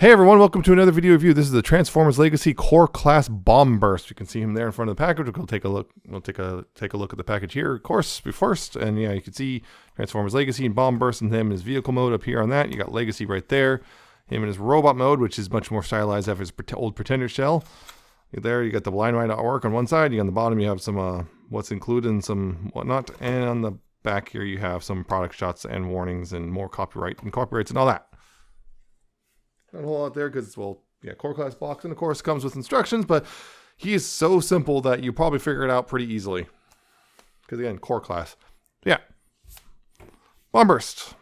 Hey everyone, welcome to another video review. This is the Transformers Legacy Core Class Bomb Burst. You can see him there in front of the package. We'll take a look. We'll take a look at the package here, of course, first. And yeah, you can see Transformers Legacy and Bomb Burst, and him in his vehicle mode up here on that. You got Legacy right there. Him in his robot mode, which is much more stylized after his old Pretender shell. There, you got the blind ride artwork on one side. You on the bottom, you have some what's included and some whatnot, and on the back here, you have some product shots and warnings and more copyrights and all that. Not a whole lot there because, well, yeah, core class box, and of course comes with instructions, but he is so simple that you probably figure it out pretty easily. Because again, core class. Yeah. Bomb Burst.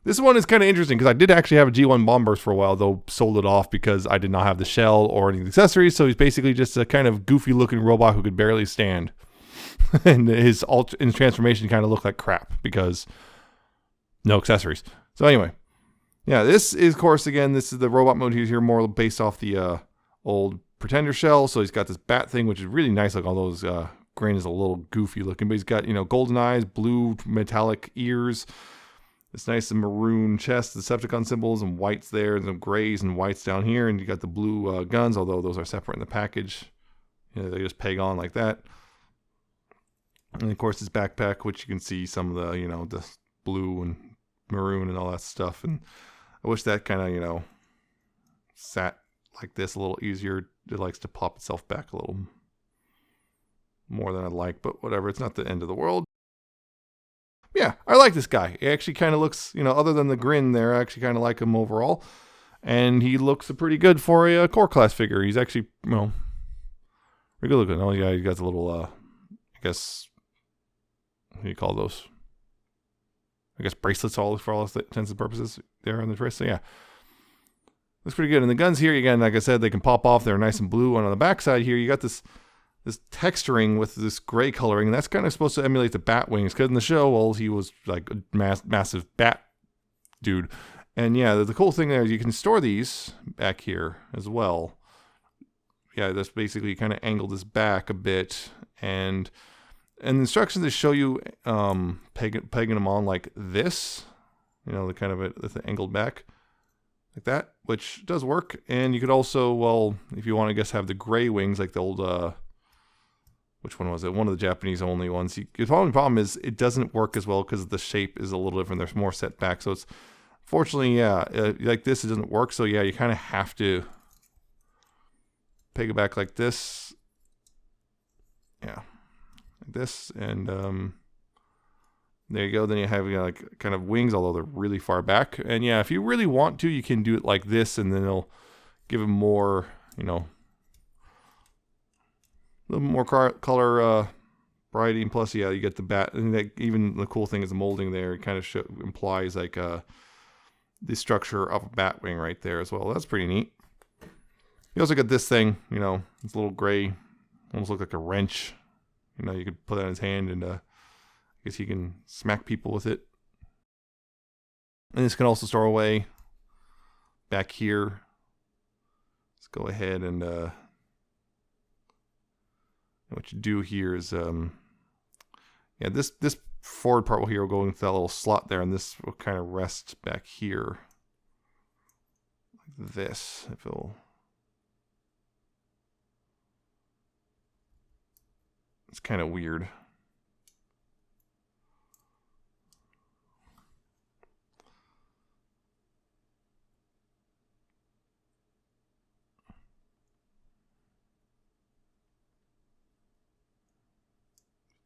This one is kind of interesting because I did actually have a G1 Bomb Burst for a while, though sold it off because I did not have the shell or any accessories, so he's basically just a kind of goofy looking robot who could barely stand. And his transformation kind of looked like crap because no accessories. So anyway. Yeah, this is, of course, again, this is the robot mode here, more based off the old Pretender shell. So he's got this bat thing, which is really nice. Like all those grain is a little goofy looking, but he's got, golden eyes, blue metallic ears, this nice maroon chest, the Decepticon symbols, and whites there, and some grays and whites down here. And you got the blue guns, although those are separate in the package. They just peg on like that. And of course, his backpack, which you can see some of the, the blue and maroon and all that stuff. And I wish that kind of, sat like this a little easier. It likes to pop itself back a little more than I'd like, but whatever. It's not the end of the world. Yeah, I like this guy. He actually kind of looks, other than the grin there, I actually kind of like him overall. And he looks pretty good for a core class figure. He's actually, pretty good looking. Oh, yeah, he got the little, I guess, what do you call those? I guess bracelets for all intents and purposes there on the wrist. So yeah, looks pretty good. And the guns here, again, like I said, they can pop off. They're nice and blue. And on the back side here, you got this texturing with this gray coloring. And that's kind of supposed to emulate the bat wings. Because in the show, well, he was like a massive bat dude. And yeah, the cool thing there is you can store these back here as well. Yeah, that's basically kind of angle this back a bit. And the instructions that show you pegging them on like this, the kind of the angled back like that, which does work. And you could also, well, if you want to guess, have the gray wings like the old, which one was it? One of the Japanese only ones. The problem is it doesn't work as well because the shape is a little different. There's more set back. So it's, fortunately, yeah, like this, it doesn't work. So yeah, you kind of have to peg it back like this. Yeah. This, and there you go. Then you have like kind of wings, although they're really far back. And yeah, if you really want to, you can do it like this, and then it'll give them more, a little more color variety. And plus, yeah, you get the bat. And even the cool thing is the molding there. It kind of implies like the structure of a bat wing right there as well. That's pretty neat. You also got this thing, it's a little gray, almost look like a wrench. You could put that in his hand, and I guess he can smack people with it. And this can also store away back here. Let's go ahead and what you do here is, yeah, this forward part here will go into that little slot there, and this will kind of rest back here like this. If it'll. It's kind of weird.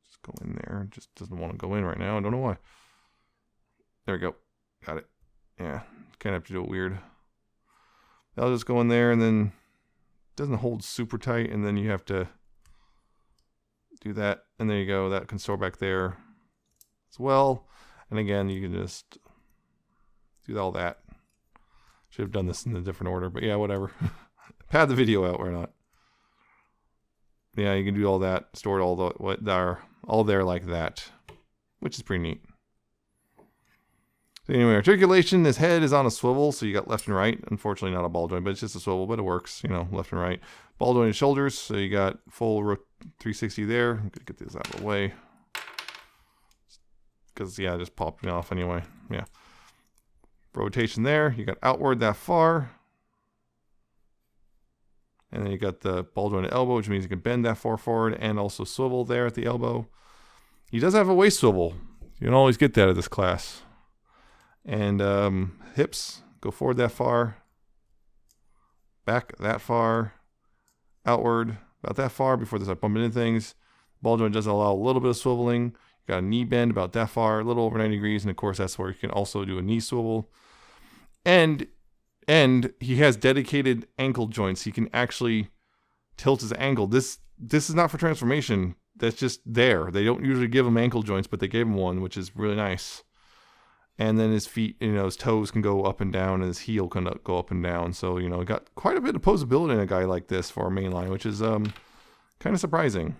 Just go in there. It just doesn't want to go in right now. I don't know why. There we go. Got it. Yeah. Kind of have to do it weird. I'll just go in there, and then it doesn't hold super tight, and then you have to do that, and there you go. That can store back there as well. And again, you can just do all that. Should have done this in a different order, but yeah, whatever. Pad the video out or not. Yeah, you can do all that. Store it all there like that, which is pretty neat. So anyway, articulation, his head is on a swivel, so you got left and right. Unfortunately, not a ball joint, but it's just a swivel, but it works, left and right. Ball jointed shoulders, so you got full 360 there. I'm going to get this out of the way. Because, yeah, just popped me off anyway. Yeah. Rotation there. You got outward that far. And then you got the ball jointed elbow, which means you can bend that far forward and also swivel there at the elbow. He does have a waist swivel. You don't always get that at this class. And hips, go forward that far, back that far, outward about that far before they start bumping into things. Ball joint does allow a little bit of swiveling. You got a knee bend about that far, a little over 90 degrees, and of course that's where you can also do a knee swivel. And he has dedicated ankle joints. He can actually tilt his ankle. This is not for transformation. That's just there. They don't usually give him ankle joints, but they gave him one, which is really nice. And then his feet, his toes can go up and down, and his heel can go up and down. So, got quite a bit of posability in a guy like this for a mainline, which is kind of surprising.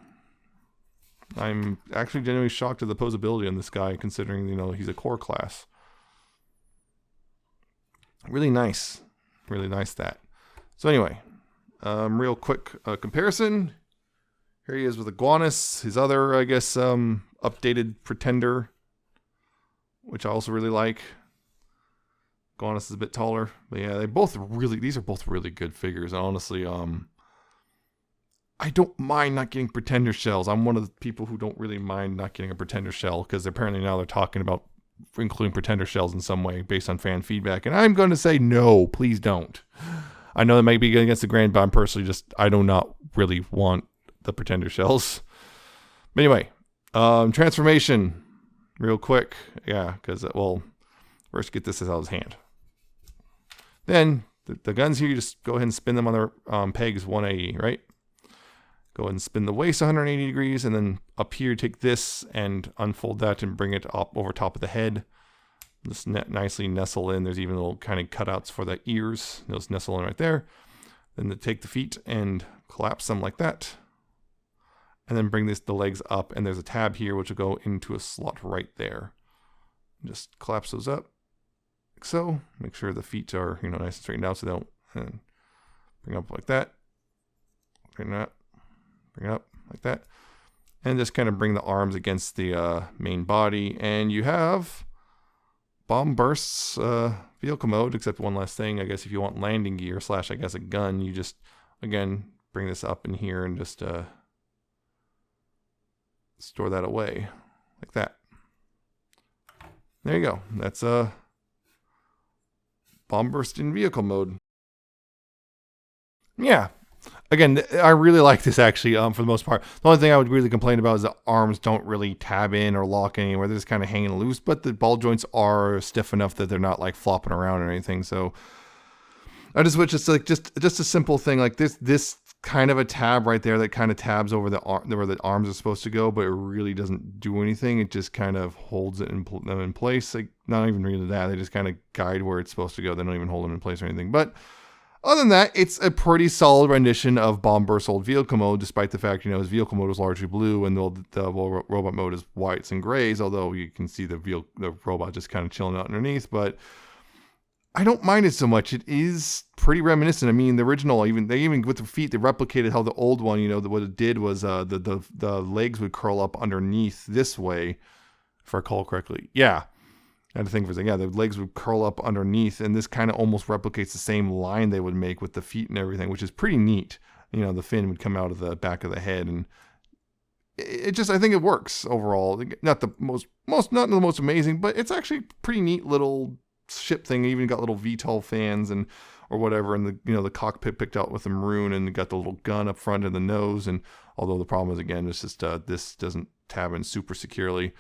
I'm actually genuinely shocked at the posability on this guy, considering, he's a core class. Really nice. Really nice that. So anyway, real quick comparison. Here he is with Iguanus, his other, I guess, updated pretender, which I also really like. Iguanus is a bit taller. But yeah, these are both really good figures. And honestly, I don't mind not getting pretender shells. I'm one of the people who don't really mind not getting a pretender shell, because apparently now they're talking about including pretender shells in some way based on fan feedback. And I'm going to say no, please don't. I know that might be against the grain, but I'm personally I do not really want the pretender shells. But anyway, transformation, real quick. Yeah, because, first get this out of his hand. Then the guns here, you just go ahead and spin them on their pegs 180, right? Go ahead and spin the waist 180 degrees, and then up here, take this and unfold that and bring it up over top of the head. Just nicely nestle in. There's even little kind of cutouts for the ears. Those nestle in right there. Then take the feet and collapse them like that. And then bring the legs up, and there's a tab here which will go into a slot right there. Just collapse those up, like so. Make sure the feet are nice and straightened out so they don't. And bring up like that. Bring it up like that, and just kind of bring the arms against the main body, and you have bomb bursts vehicle mode. Except one last thing, I guess if you want landing gear / I guess a gun, you just again bring this up in here and just store that away like that. There you go. That's bomb burst in vehicle mode. Yeah. Again, I really like this actually, for the most part. The only thing I would really complain about is the arms don't really tab in or lock anywhere. They're just kind of hanging loose, but the ball joints are stiff enough that they're not like flopping around or anything. So I just wish it's like just a simple thing like this kind of a tab right there that kind of tabs over where the arms are supposed to go, but it really doesn't do anything. It just kind of holds it them in place. Like not even really that. They just kind of guide where it's supposed to go. They don't even hold them in place or anything. But other than that, it's a pretty solid rendition of Bomb Burst's old vehicle mode, despite the fact, his vehicle mode was largely blue and the robot mode is whites and grays, although you can see the robot just kind of chilling out underneath. But I don't mind it so much. It is pretty reminiscent. I mean, the original, even with the feet, they replicated how the old one, what it did was the legs would curl up underneath this way, if I recall correctly. Yeah. I had to think for a second. Yeah, the legs would curl up underneath, and this kind of almost replicates the same line they would make with the feet and everything, which is pretty neat. The fin would come out of the back of the head, and it just, I think it works overall. Not the most amazing, but it's actually pretty neat little ship thing. It even got little VTOL fans or whatever, and the cockpit picked out with the maroon, and got the little gun up front and the nose. And although the problem is again, it's just this doesn't tab in super securely.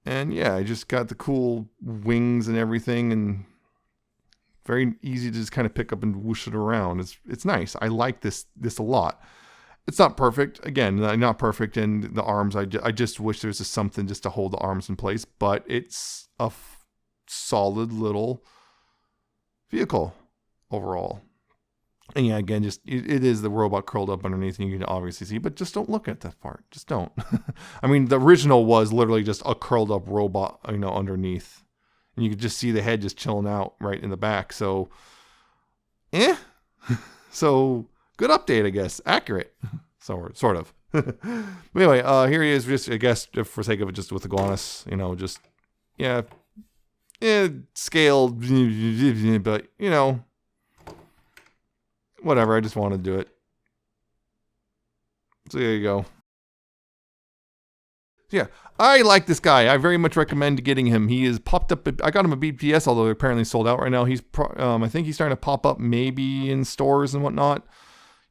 And yeah, I just got the cool wings and everything, and very easy to just kind of pick up and whoosh it around. It's nice. I like this a lot. It's not perfect. Again, not perfect. And the arms, I just wish there was just something just to hold the arms in place. But it's a solid little vehicle overall. And yeah, again, just it is the robot curled up underneath, and you can obviously see, but just don't look at that part. Just don't. I mean, the original was literally just a curled up robot, underneath, and you could just see the head just chilling out right in the back. So, so good update, I guess. Accurate, sort of. But anyway, here he is. Just I guess for sake of it, just with the Iguanus, scaled, but whatever. I just want to do it. So there you go. Yeah, I like this guy. I very much recommend getting him. He is popped up. I got him a BBTS, although they're apparently sold out right now. He's, I think he's starting to pop up maybe in stores and whatnot.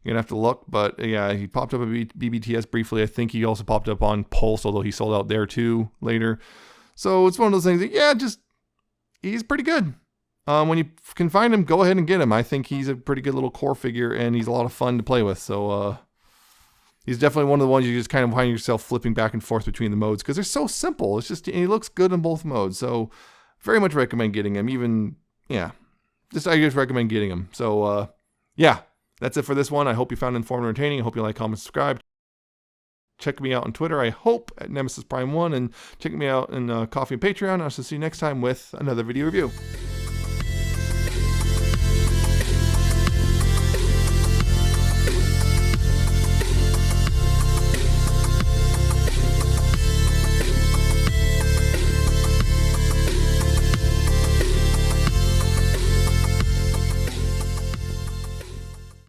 You're gonna have to look, but yeah, he popped up a BBTS briefly. I think he also popped up on Pulse, although he sold out there too later. So it's one of those things that, yeah, just he's pretty good. When you can find him, go ahead and get him. I think he's a pretty good little core figure, and he's a lot of fun to play with. So he's definitely one of the ones you just kind of find yourself flipping back and forth between the modes because they're so simple. It's just, and he looks good in both modes. So very much recommend getting him. Even, yeah, I just recommend getting him. So yeah, that's it for this one. I hope you found it informative and entertaining. I hope you like, comment, subscribe. Check me out on Twitter, I hope, at Nemesis Prime 1, and check me out in Coffee and Patreon. I'll see you next time with another video review.